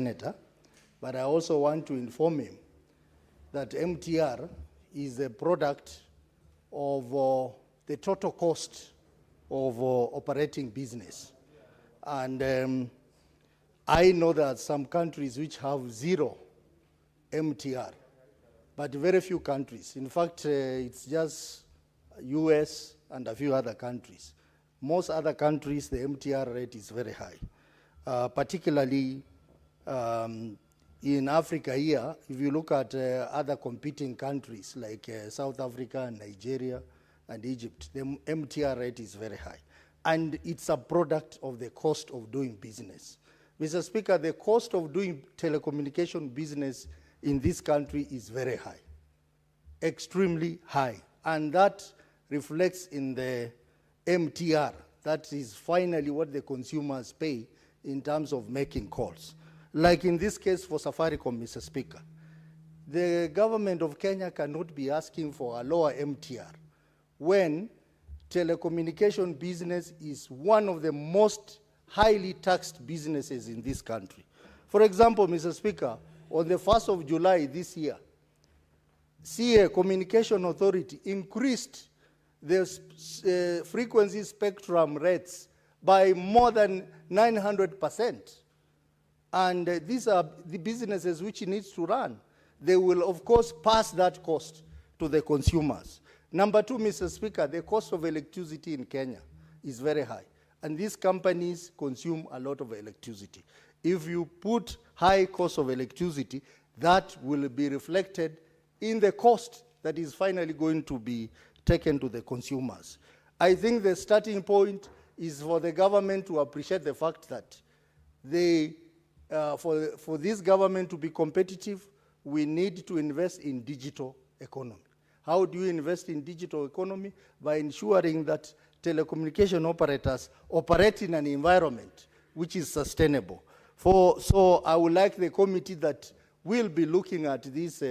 Senator, but I also want to inform him that MTR is a product of the total cost of operating business. And I know that some countries which have zero MTR, but very few countries. In fact, it's just US and a few other countries. Most other countries, the MTR rate is very high, particularly in Africa here. If you look at other competing countries like South Africa, Nigeria, and Egypt, the MTR rate is very high. And it's a product of the cost of doing business. Mr. Speaker, the cost of doing telecommunication business in this country is very high, extremely high. And that reflects in the MTR. That is finally what the consumers pay in terms of making calls. Like in this case for Safaricom, Mr. Speaker, the government of Kenya cannot be asking for a lower MTR when telecommunication business is one of the most highly taxed businesses in this country. For example, Mr. Speaker, on the 1st of July this year, CA Communication Authority increased the frequency spectrum rates by more than 900%. And these are the businesses which it needs to run. They will, of course, pass that cost to the consumers. Number two, Mr. Speaker, the cost of electricity in Kenya is very high. And these companies consume a lot of electricity. If you put high cost of electricity, that will be reflected in the cost that is finally going to be taken to the consumers. I think the starting point is for the government to appreciate the fact that for this government to be competitive, we need to invest in digital economy. How do you invest in digital economy? By ensuring that telecommunication operators operate in an environment which is sustainable. So I would like the committee that will be looking at this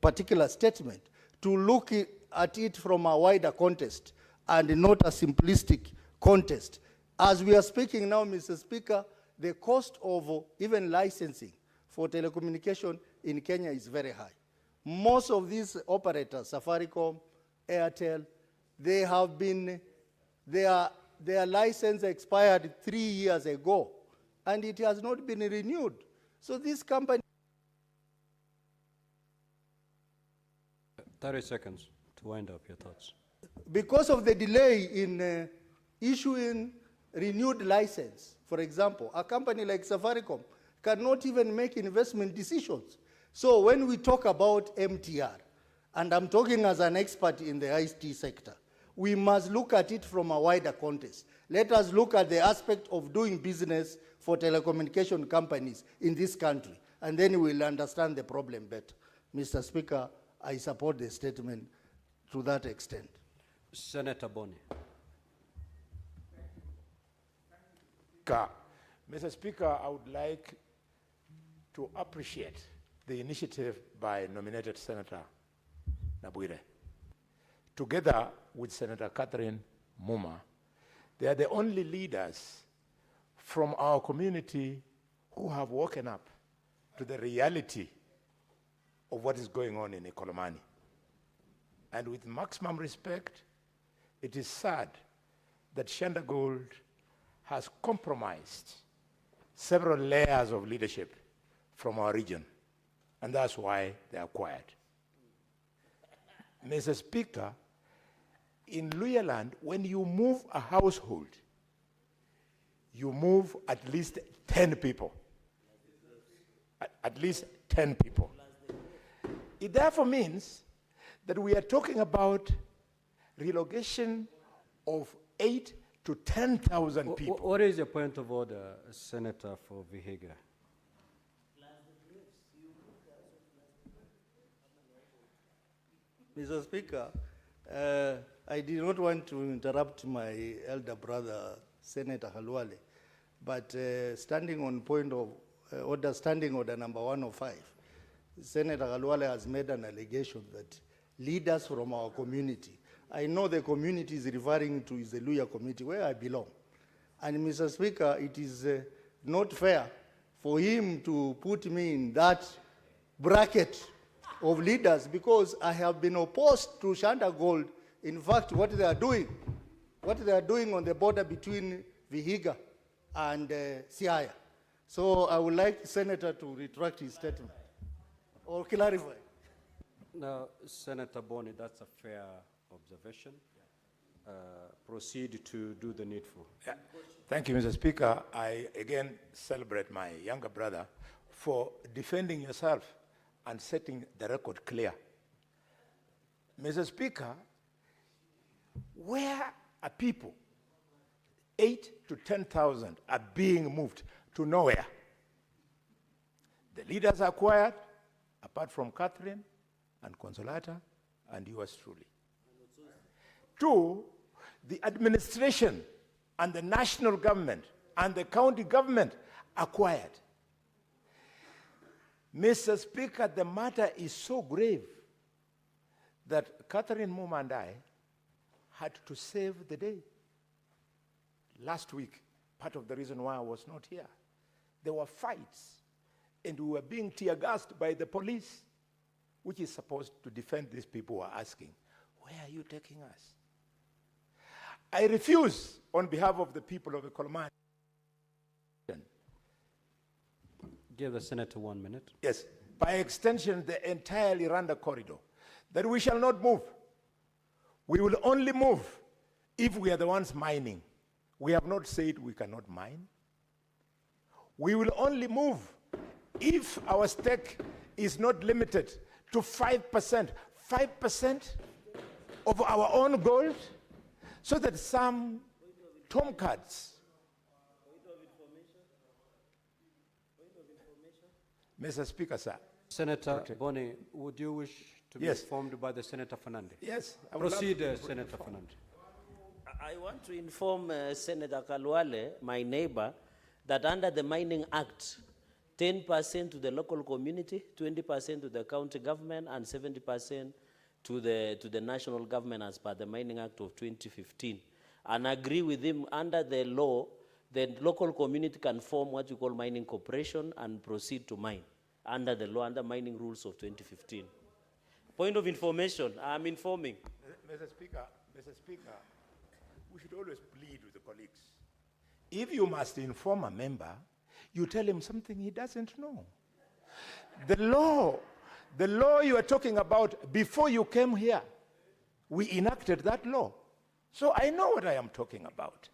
particular statement to look at it from a wider context and not a simplistic context. As we are speaking now, Mr. Speaker, the cost of even licensing for telecommunication in Kenya is very high. Most of these operators, Safaricom, Airtel, they have been, their license expired 3 years ago, and it has not been renewed. So this company... 30 seconds to wind up your thoughts. Because of the delay in issuing renewed license, for example, a company like Safaricom cannot even make investment decisions. So when we talk about MTR, and I'm talking as an expert in the IT sector, we must look at it from a wider context. Let us look at the aspect of doing business for telecommunication companies in this country, and then we'll understand the problem better. Mr. Speaker, I support the statement to that extent. Senator Boni. Mr. Speaker, I would like to appreciate the initiative by nominated Senator Nabuire. Together with Senator Catherine Muma, they are the only leaders from our community who have woken up to the reality of what is going on in Ikolomani. And with maximum respect, it is sad that Shanda Gold has compromised several layers of leadership from our region, and that's why they are quiet. Mr. Speaker, in Luyaland, when you move a household, you move at least 10 people. At least 10 people. It therefore means that we are talking about relocation of 8 to 10,000 people. What is your point of order, Senator, for Vihiga? Mr. Speaker, I did not want to interrupt my elder brother, Senator Khalwale, but standing on point of order, standing order number 105, Senator Khalwale has made an allegation that leaders from our community, I know the community is referring to is the Luya community where I belong. And Mr. Speaker, it is not fair for him to put me in that bracket of leaders, because I have been opposed to Shanta Gold. In fact, what they are doing on the border between Vihiga and Siaya. So I would like the senator to retract his statement or clarify. Now, Senator Boni, that's a fair observation. Proceed to do the needful. Yeah. Thank you, Mr. Speaker. I again celebrate my younger brother for defending yourself and setting the record clear. Mr. Speaker, where are people? 8,000 to 10,000 are being moved to nowhere. The leaders are quiet, apart from Catherine and Consolata and yours truly. 2, the administration and the national government and the county government are quiet. Mr. Speaker, the matter is so grave that Catherine Muma and I had to save the day. Last week, part of the reason why I was not here, there were fights and we were being tear-gassed by the police, which is supposed to defend these people who are asking, where are you taking us? I refuse, on behalf of the people of Ikolomani. Give the senator 1 minute. Yes, by extension, the entire Iranda corridor, that we shall not move. We will only move if we are the ones mining. We have not said we cannot mine. We will only move if our stake is not limited to 5%. 5% of our own gold, so that some tomcards. Mr. Speaker, sir. Senator Boni, would you wish to be informed by the Senator Fernandez? Yes. Proceed, Senator Fernandez. I want to inform Senator Khalwale, my neighbor, that under the Mining Act, 10% to the local community, 20% to the county government, and 70% to the national government as per the Mining Act of 2015. And agree with him, under the law, the local community can form what we call mining corporation and proceed to mine under the law, under mining rules of 2015. Point of information, I'm informing. Mr. Speaker, we should always plead with the colleagues. If you must inform a member, you tell him something he doesn't know. The law you are talking about, before you came here, we enacted that law. So I know what I am talking about.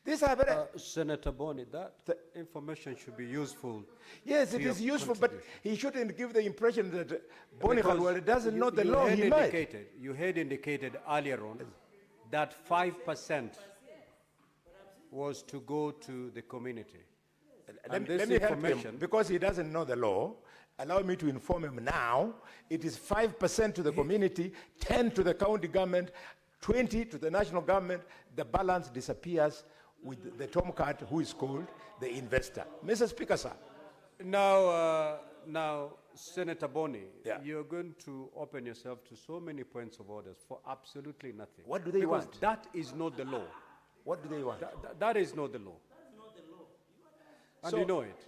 These are very... Senator Boni, that information should be useful. Yes, it is useful, but he shouldn't give the impression that Boni Khalwale doesn't know the law he made. You had indicated earlier on that 5% was to go to the community. Let me help him, because he doesn't know the law. Allow me to inform him now. It is 5% to the community, 10 to the county government, 20 to the national government. The balance disappears with the tomcat who is called the investor. Mr. Speaker, sir. Now, Senator Boni, you're going to open yourself to so many points of orders for absolutely nothing. What do they want? Because that is not the law. What do they want? That is not the law. And you know it.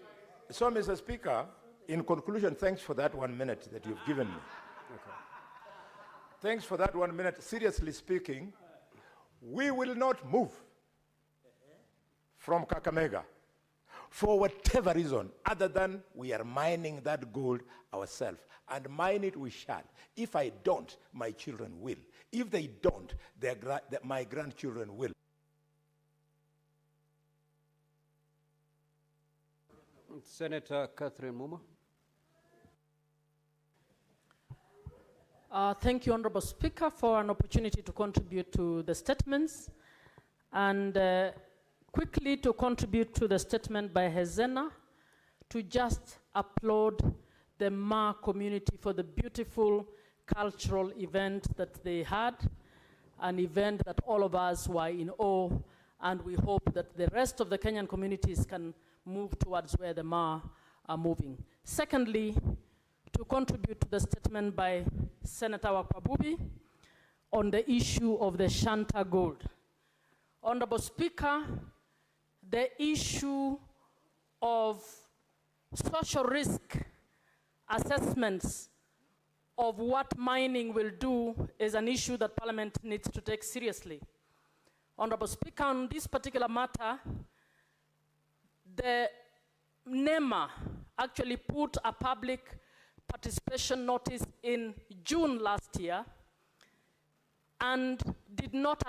So, Mr. Speaker, in conclusion, thanks for that 1 minute that you've given me. Okay. Thanks for that 1 minute. Seriously speaking, we will not move from Kakamega for whatever reason, other than we are mining that gold ourselves. And mine it we shall. If I don't, my children will. If they don't, my grandchildren will. Senator Catherine Muma. Thank you, Honorable Speaker, for an opportunity to contribute to the statements. And quickly to contribute to the statement by Hezena, to just applaud the Ma community for the beautiful cultural event that they had, an event that all of us were in awe, and we hope that the rest of the Kenyan communities can move towards where the Ma are moving. Secondly, to contribute to the statement by Senator Wakwabubi on the issue of the Shanta gold. Honorable Speaker, the issue of social risk assessments of what mining will do is an issue that Parliament needs to take seriously. Honorable Speaker, on this particular matter, the NEMA actually put a public participation notice in June last year and did not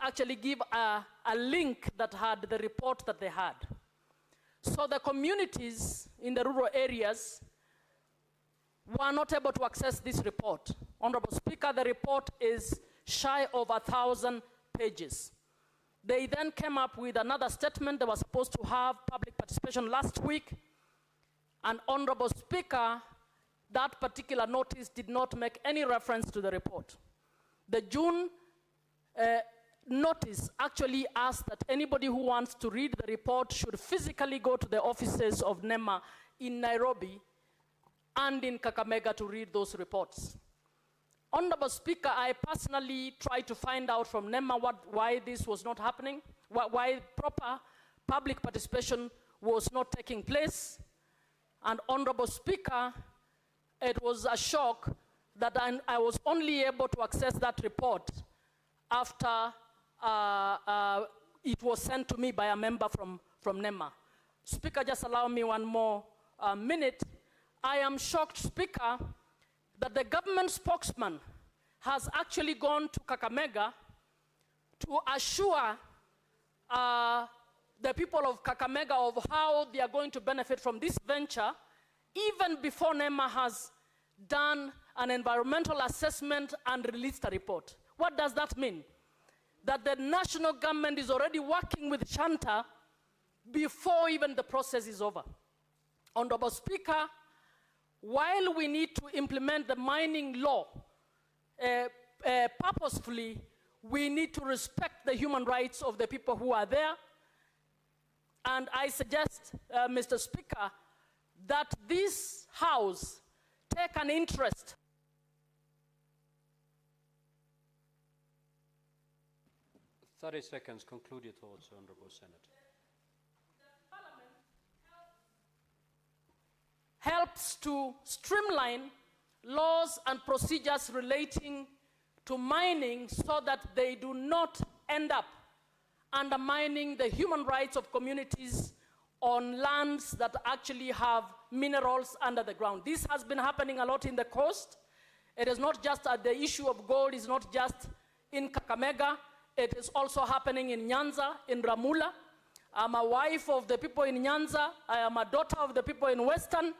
actually give a link that had the report that they had. So the communities in the rural areas were not able to access this report. Honorable Speaker, the report is shy of 1,000 pages. They then came up with another statement. They were supposed to have public participation last week. And Honorable Speaker, that particular notice did not make any reference to the report. The June notice actually asked that anybody who wants to read the report should physically go to the offices of NEMA in Nairobi and in Kakamega to read those reports. Honorable Speaker, I personally tried to find out from NEMA why this was not happening, why proper public participation was not taking place. And Honorable Speaker, it was a shock that I was only able to access that report after it was sent to me by a member from NEMA. Speaker, just allow me one more minute. I am shocked, Speaker, that the government spokesman has actually gone to Kakamega to assure the people of Kakamega of how they are going to benefit from this venture, even before NEMA has done an environmental assessment and released a report. What does that mean? That the national government is already working with Shanta before even the process is over. Honorable Speaker, while we need to implement the mining law purposefully, we need to respect the human rights of the people who are there. And I suggest, Mr. Speaker, that this House take an interest. 30 seconds, conclude your thoughts, Honourable Senator. Helps to streamline laws and procedures relating to mining so that they do not end up undermining the human rights of communities on lands that actually have minerals under the ground. This has been happening a lot in the coast. It is not just the issue of gold is not just in Kakamega. It is also happening in Nyanza, in Ramula. I'm a wife of the people in Nyanza. I am a daughter of the people in Western.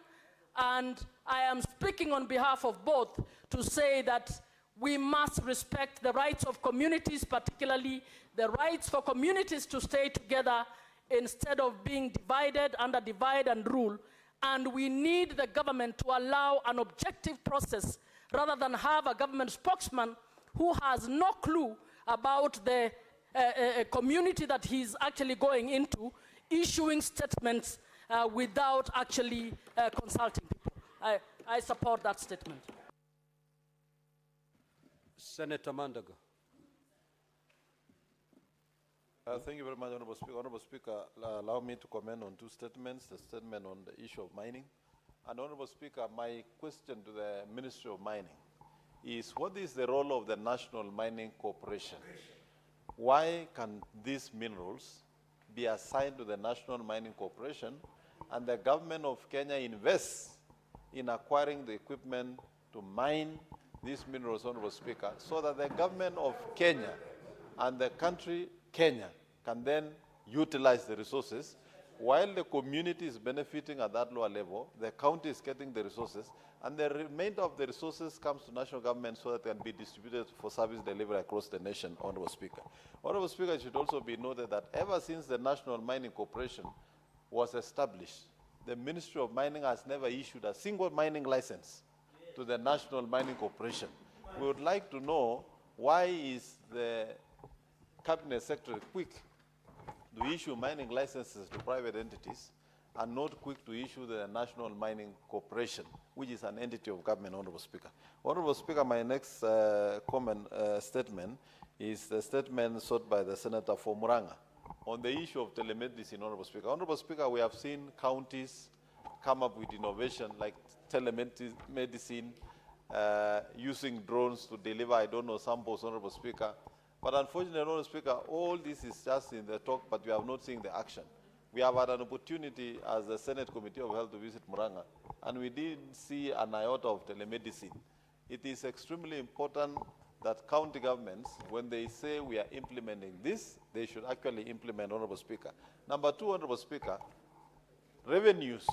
And I am speaking on behalf of both to say that we must respect the rights of communities, particularly the rights for communities to stay together instead of being divided under divide and rule. And we need the government to allow an objective process rather than have a government spokesman who has no clue about the community that he's actually going into, issuing statements without actually consulting people. I support that statement. Senator Mandago. Thank you very much, Honourable Speaker. Honourable Speaker, allow me to comment on two statements, the statement on the issue of mining. And Honourable Speaker, my question to the Ministry of Mining is, what is the role of the National Mining Corporation? Why can these minerals be assigned to the National Mining Corporation and the government of Kenya invest in acquiring the equipment to mine these minerals, Honourable Speaker, so that the government of Kenya and the country Kenya can then utilize the resources, while the community is benefiting at that lower level, the county is getting the resources, and the remainder of the resources comes to national government so that they can be distributed for service delivery across the nation, Honourable Speaker. Honourable Speaker, it should also be noted that ever since the National Mining Corporation was established, the Ministry of Mining has never issued a single mining license to the National Mining Corporation. We would like to know, why is the Cabinet Secretary quick to issue mining licenses to private entities and not quick to issue the National Mining Corporation, which is an entity of government, Honourable Speaker. Honourable Speaker, my next statement is the statement sought by the Senator for Muranga on the issue of telemedicine, Honorable Speaker. Honorable Speaker, we have seen counties come up with innovation like telemedicine, using drones to deliver, I don't know, samples, Honorable Speaker. But unfortunately, Honorable Speaker, all this is just in the talk, but we have not seen the action. We have had an opportunity as the Senate Committee of Health to visit Murang'a, and we didn't see an iota of telemedicine. It is extremely important that county governments, when they say we are implementing this, they should actually implement, Honorable Speaker. Number two, Honorable Speaker, revenues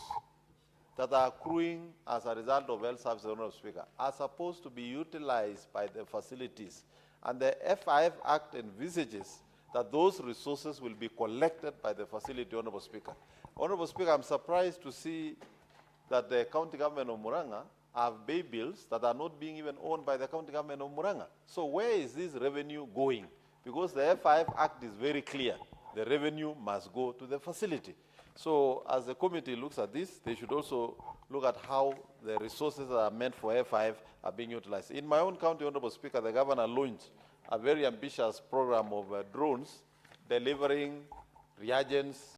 that are accruing as a result of health services, Honorable Speaker, are supposed to be utilized by the facilities. And the FIF Act envisages that those resources will be collected by the facility, Honorable Speaker. Honorable Speaker, I'm surprised to see that the county government of Murang'a have bay bills that are not being even owned by the county government of Murang'a. So where is this revenue going? Because the FIF Act is very clear. The revenue must go to the facility. So as the committee looks at this, they should also look at how the resources that are meant for F5 are being utilized. In my own county, Honorable Speaker, the governor launched a very ambitious program of drones delivering reagents,